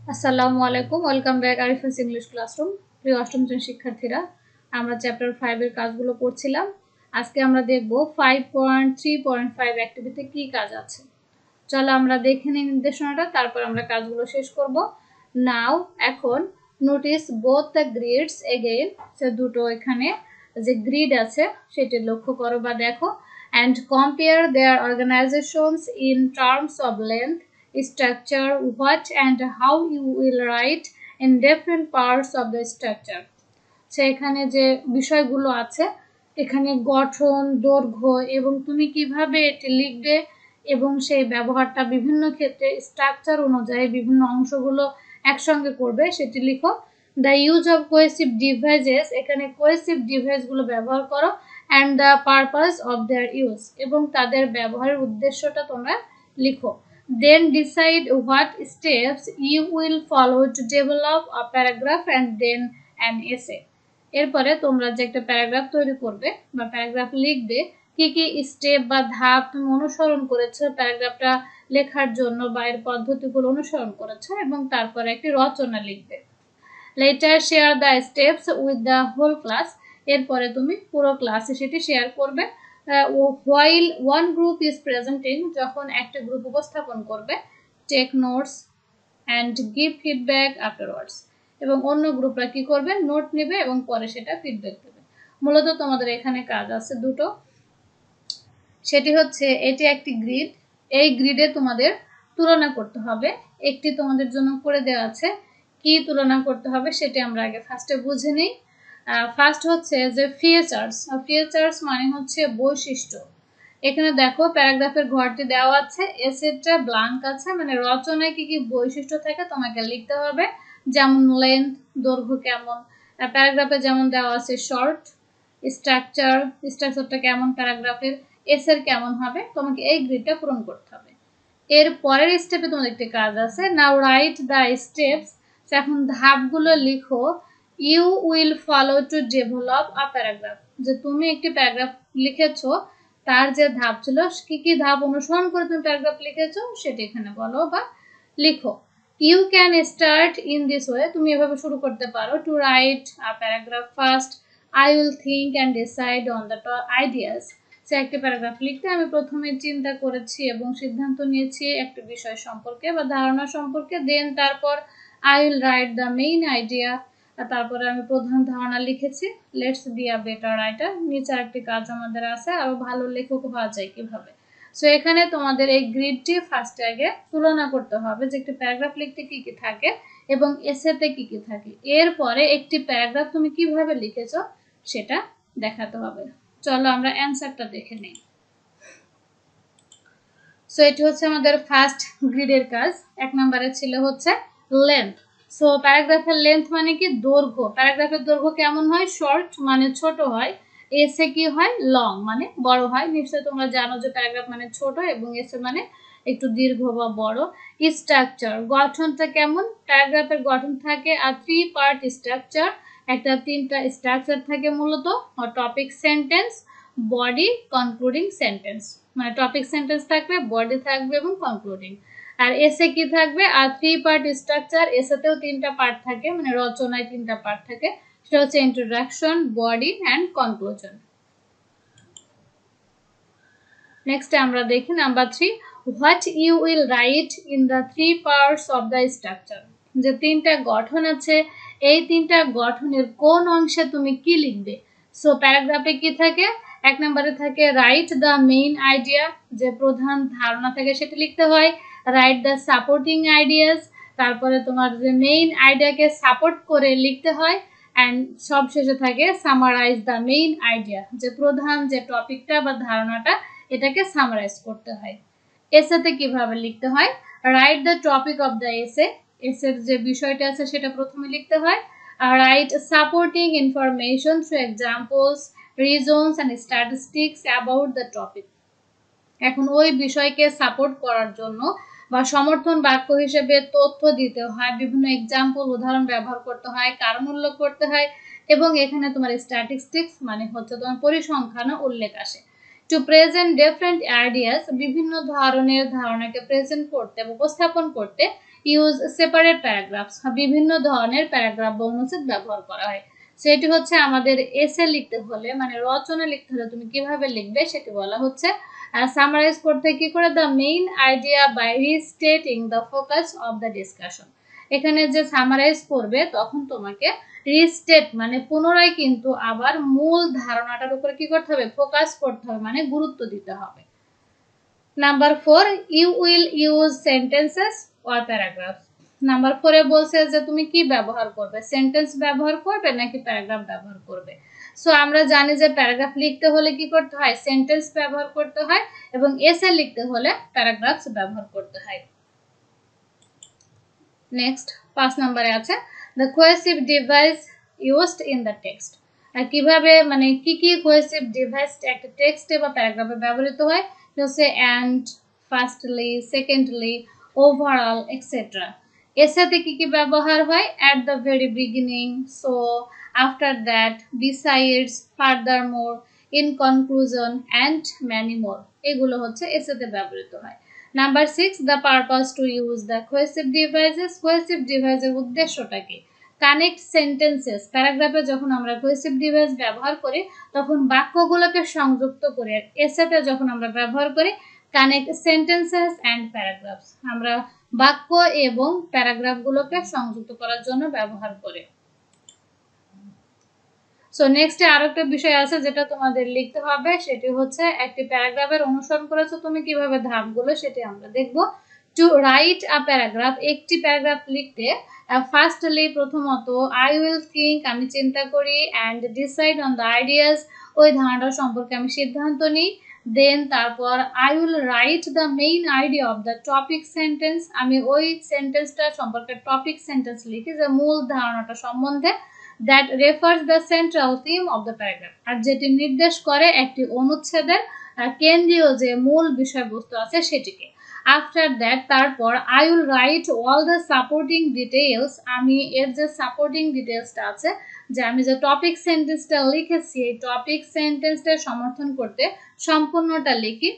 আসসালামু আলাইকুম, welcome back Arifa's English classroom. প্রিয় অষ্টম শ্রেণীর শিক্ষার্থীরা, আমরা চ্যাপ্টার 5 এর কাজগুলো পড়ছিলাম। আজকে আমরা দেখব 5.3.5 অ্যাক্টিভিটিতে কি কাজ আছে। চলো আমরা দেখে নিই নির্দেশনাটা, তারপর আমরা কাজগুলো শেষ করব। নাও এখন notice both the grids again, সে দুটো এখানে যে গ্রিড আছে সেটি লক্ষ্য করো বা দেখো, and compare their organizations in terms of length, structure, what and how you will write in different parts of the structure. সেখানে যে বিষয়গুলো আছে, এখানে গঠন, দৈর্ঘ্য এবং তুমি কিভাবে এটি লিখবে এবং সেই ব্যবহারটা বিভিন্ন ক্ষেত্রে স্ট্রাকচার অনুযায়ী বিভিন্ন অংশগুলো একসঙ্গে করবে সেটি লিখো। The use of cohesive devices, এখানে কোহেসিভ ডিভাইসগুলো ব্যবহার করো, and the purpose of their use, এবং তাদের ব্যবহারের উদ্দেশ্যটা তোমরা লিখো। Then decide what steps you will follow to develop a paragraph and then an essay. এরপরে তোমরা যে একটা প্যারাগ্রাফ তৈরি করবে বা প্যারাগ্রাফ লিখবে, কি কি স্টেপ বা ধাপ তুমি অনুসরণ করেছো প্যারাগ্রাফটা লেখার জন্য বা এর পদ্ধতিগুলো অনুসরণ করেছো, এবং তারপরে একটি রচনা লিখবে। Later share the steps with the whole class, এরপরে তুমি পুরো ক্লাসে সেটি শেয়ার করবে। While one group is presenting, যখন একটা গ্রুপ উপস্থাপন করবে, take notes and give feedback afterwards, এবং অন্য গ্রুপরা কি করবে, নোট নেবে এবং পরে সেটা ফিডব্যাক দেবে। মূলত তোমাদের এখানে কাজ আছে দুটো, সেটি হচ্ছে এটি একটি গ্রিড, এই গ্রিডে তোমাদের তুলনা করতে হবে। একটি তোমাদের জন্য করে দেওয়া আছে, কি তুলনা করতে হবে সেটি আমরা আগে ফার্স্টে বুঝে নিই। ফার্স্ট হচ্ছে যে ফিচার্স, ফিচার্স মানে হচ্ছে বৈশিষ্ট্য। এখানে দেখো প্যারাগ্রাফের ঘরটি দেওয়া আছে, এসেটা ব্ল্যাঙ্ক আছে, মানে রচনায় কি কি বৈশিষ্ট্য থাকে তোমাকে লিখতে হবে। যেমন লেন্থ, দৈর্ঘ্য কেমন, প্যারাগ্রাফে যেমন দেওয়া আছে শর্ট, স্ট্রাকচার, স্ট্রাকচারটা কেমন প্যারাগ্রাফের, এসের কেমন হবে, তোমাকে এই গ্রিডটা পূরণ করতে হবে। এর পরের স্টেপে তোমাদের একটি কাজ আছে, নাও রাইট দ্য স্টেপস, এখন ধাপগুলো লিখো। You will follow to develop a paragraph, যে তুমি একটি প্যারাগ্রাফ লিখেছো তার যে ধাপ ছিল, কি কি ধাপ অনুসরণ করে তুমি প্যারাগ্রাফ লিখেছো সেটি এখানে বলো বা লিখো। You can start in this way, তুমি এভাবে শুরু করতে পারো। To write a paragraph first I will think and decide on the ideas, সে একটি প্যারাগ্রাফ লিখতে আমি প্রথমে চিন্তা করেছি এবং সিদ্ধান্ত নিয়েছি একটি বিষয় সম্পর্কে বা ধারণা সম্পর্কে। দেন তারপর I will write the main idea, তারপরে আমি প্রধান ধারণা লিখেছি। Let's be a better writer, নিচে একটি কাজ আমাদের আছে, আরো ভালো লেখক হওয়া যায় কিভাবে। সো এখানে তোমাদের এই গ্রিডটি ফার্স্টে আগে তুলনা করতে হবে যে একটি প্যারাগ্রাফ লিখতে কি কি থাকে এবং এসেতে কি কি থাকে। এরপরে একটি প্যারাগ্রাফ তুমি কিভাবে লিখেছো সেটা দেখাতে হবে। চলো আমরা অ্যান্সারটা দেখে নিই। সো এটি হচ্ছে আমাদের ফার্স্ট গ্রিডের কাজ। এক নম্বরে ছিল হচ্ছে লেন্থ। সো প্যারাগ্রাফের লেন্থ মানে কি, দৈর্ঘ্য। প্যারাগ্রাফের দৈর্ঘ্য কেমন হয়, শর্ট মানে ছোট হয়, এসে কি হয়, লং মানে বড় হয়। নিশ্চয়ই তোমরা জানো যে প্যারাগ্রাফ মানে ছোট এবং এসে মানে একটু দীর্ঘ বা বড়। স্ট্রাকচার, গঠনটা কেমন, প্যারাগ্রাফের গঠন থাকে আর 3 পার্ট স্ট্রাকচার, একটা 3টা স্ট্রাকচার থাকে মূলত, topic, sentence, body, concluding sentence. মানে টপিক সেন্টেন্স থাকবে, বডি থাকবে এবং কনক্লুডিং। আর এসে কি থাকবে, আর 3 পার্ট স্ট্রাকচার, এসেতেও 3টা পার্ট থাকে, মানে রচনায় 3টা পার্ট থাকে, সেটা হচ্ছে introduction, body and conclusion. Next আমরা দেখি number 3, what you will write in the 3 parts of the structure, যে 3টা গঠন আছে, এই 3টা গঠনের কোন অংশে তুমি কি লিখবে। সো প্যারাগ্রাফে কি থাকে, এক নম্বরে থাকে রাইট দ্য মেইন আইডিয়া, যে প্রধান ধারণা থাকে সেটা লিখতে হয়। রাইট দ্য সাপোর্টিং আইডিয়াস, তারপরে তোমার যে মেইন আইডিয়াকে সাপোর্ট করে লিখতে হয়। অ্যান্ড সব শেষে থাকে সামারাইজ দ্য মেইন আইডিয়া, যে প্রধান যে টপিকটা বা ধারণাটা এটাকে সামারাইজ করতে হয়। এসেতে কিভাবে লিখতে হয়, write the topic of the essay, এসের যে বিষয়টা আছে সেটা প্রথমে লিখতে হয়। আর write supporting information through examples, reasons and statistics about the topic. এখন ওই বিষয়কে সাপোর্ট করার জন্য বা সমর্থন বাক্য হিসেবে তথ্য দিতে হয়, বিভিন্ন এক্সাম্পল, উদাহরণ ব্যবহার করতে হয়, কারণ উল্লেখ করতে হয়, এবং এখানে তোমার স্ট্যাটিস্টিক্স মানে হচ্ছে তোমার পরিসংখ্যানও উল্লেখ আসে। টু প্রেজেন্ট ডিফারেন্ট আইডিয়াস, বিভিন্ন ধরনের ধারণাকে প্রেজেন্ট করতে, উপস্থাপন করতে, ইউজ সেপারেট প্যারাগ্রাফস, বিভিন্ন ধরনের প্যারাগ্রাফ বা অনুচ্ছেদ ব্যবহার করা হয়। সেটি হচ্ছে আমাদের এসে লিখতে হলে, মানে রচনা লিখতে হলে তুমি কিভাবে লিখবে সেটি বলা হচ্ছে। সামারাইজ করতে কি করে, the main idea by restating the focus of the discussion. এখানে যে সামারাইজ করবে তখন তোমাকে রিস্টেট মানে পুনরায় কিন্তু আবার মূল ধারণাটার উপরে কি করতে হবে, ফোকাস করতে হবে, মানে গুরুত্ব দিতে হবে। Number 4, you will use sentences or paragraphs. Number 4 এ বলছে যে তুমি কি ব্যবহার করবে, সেন্টেন্স ব্যবহার করবে নাকি প্যারাগ্রাফ ব্যবহার করবে। সো আমরা জানি যে প্যারাগ্রাফ লিখতে হলে কি করতে হয়, সেন্টেন্স ব্যবহার করতে হয়, এবং এসে লিখতে হলে প্যারাগ্রাফস ব্যবহার করতে হয়। নেক্সট 5 নম্বরে আছে the cohesive device used in the text. আর কিভাবে মানে কি কি কোহেসিভ ডিভাইস একটা টেক্সটে বা প্যারাগ্রাফে ব্যবহৃত হয়, হচ্ছে and, firstly, secondly, overall etcetera. এর সাথে কি কি ব্যবহার হয়, at the very beginning, so, after that, besides, furthermore, in conclusion and many more, এগুলো হচ্ছে এর সাথে ব্যবহৃত হয়। Number 6, the purpose to use the cohesive devices. Cohesive ডিভাইসের উদ্দেশ্যটা কি, কানেক্ট সেন্টেন্সেস। প্যারাগ্রাফে যখন আমরা কোহেসিভ ডিভাইস ব্যবহার করি তখন বাক্যগুলোকে সংযুক্ত করে, এর সাথে যখন আমরা ব্যবহার করি কানেক্ট সেন্টেন্সেস অ্যান্ড প্যারাগ্রাফস, আমরা বাক্য এবং প্যারাগ্রাফগুলোকে সংযুক্ত করার জন্য ব্যবহার করি। সো নেক্সটে আরো একটা বিষয় আছে যেটা তোমাদের লিখতে হবে, সেটি হচ্ছে একটি প্যারাগ্রাফের অনুসরণ করেছো তুমি কিভাবে ধাপগুলো, সেটি আমরা দেখব। টু রাইট আ প্যারাগ্রাফ, একটি প্যারাগ্রাফ লিখতে ফার্স্টলি প্রথমত আই উইল থিঙ্ক, আমি চিন্তা করি, and decide on the ideas, ওই ধারণা সম্পর্কে আমি সিদ্ধান্ত নিই। দেন তারপর I will write the main idea of the topic sentence, আমি ওই সেন্টেন্সটা সম্পর্কে টপিক সেন্টেন্স লিখি, যে মূল ধারণাটা সম্বন্ধে। that refers the central theme of the paragraph, আর যেটি নির্দেশ করে একটি অনুচ্ছেদের কেন্দ্রীয় যে মূল বিষয়বস্তু আছে সেটিকে। আফটার দ্যাট তারপর I will right all the supporting details, আমি এর যে সাপোর্টিং ডিটেইলসটা আছে, যে আমি যে টপিক সেন্টেন্সটা লিখেছি এই টপিক সেন্টেন্সটা সমর্থন করতে সম্পূর্ণটা লিখি।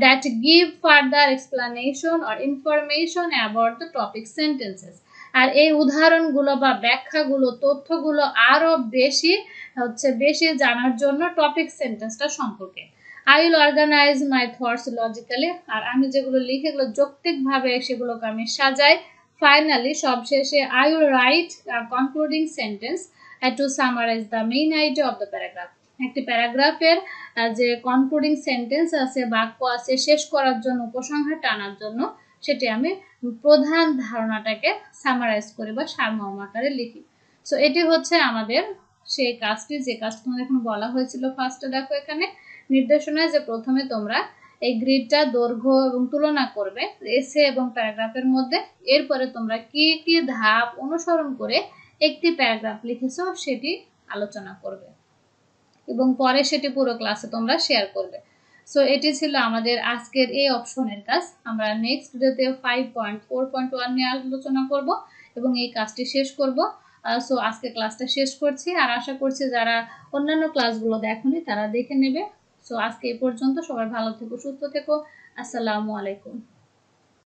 That give further explanation or information about the topic sentences, আর এই উদাহরণগুলো বা ব্যাখ্যাগুলো তথ্যগুলো আরো বেশি জানার জন্য টপিক সেন্টেন্সটা সম্পর্কে। I will organise my thoughts logically, আর আমি যেগুলো লিখে এগুলো যৌক্তিকভাবে সেগুলোকে আমি সাজাই। ফাইনালি সবশেষে I will write concluding sentence to summarise the main idea of the paragraph. একটি প্যারাগ্রাফের যে কনক্লুডিং সেন্টেন্স আছে, বাক্য আছে, শেষ করার জন্য, উপসংহার টানার জন্য সেটি আমি প্রধান ধারণাটাকে সামারাইজ করি বা সারমর্ম আকারে লিখি। সো এটি হচ্ছে আমাদের সেই কাজটি, যে কাজটি তোমাদের এখন বলা হয়েছিল। ফার্স্টে দেখো এখানে নির্দেশনায় যে প্রথমে তোমরা এই গ্রিডটা দৈর্ঘ্য এবং তুলনা করবে এসে এবং প্যারাগ্রাফের মধ্যে, এরপরে তোমরা কি কি ধাপ অনুসরণ করে একটি প্যারাগ্রাফ লিখেছো সেটি আলোচনা করবে এবং পরে সেটি পুরো ক্লাসে তোমরা শেয়ার করবে। সো এটি ছিল আমাদের আজকের এই অপশনের কাজ। আমরা নেক্সট ভিডিওতে 5.4.1 নিয়ে আলোচনা করব এবং এই কাজটি শেষ করব। সো আজকে ক্লাসটা শেষ করছি, আর আশা করছি যারা অন্যান্য ক্লাসগুলো দেখোনি তারা দেখে নেবে। সো আজকে এই পর্যন্ত, সবাই ভালো থেকো, সুস্থ থেকো, আসসালামু আলাইকুম।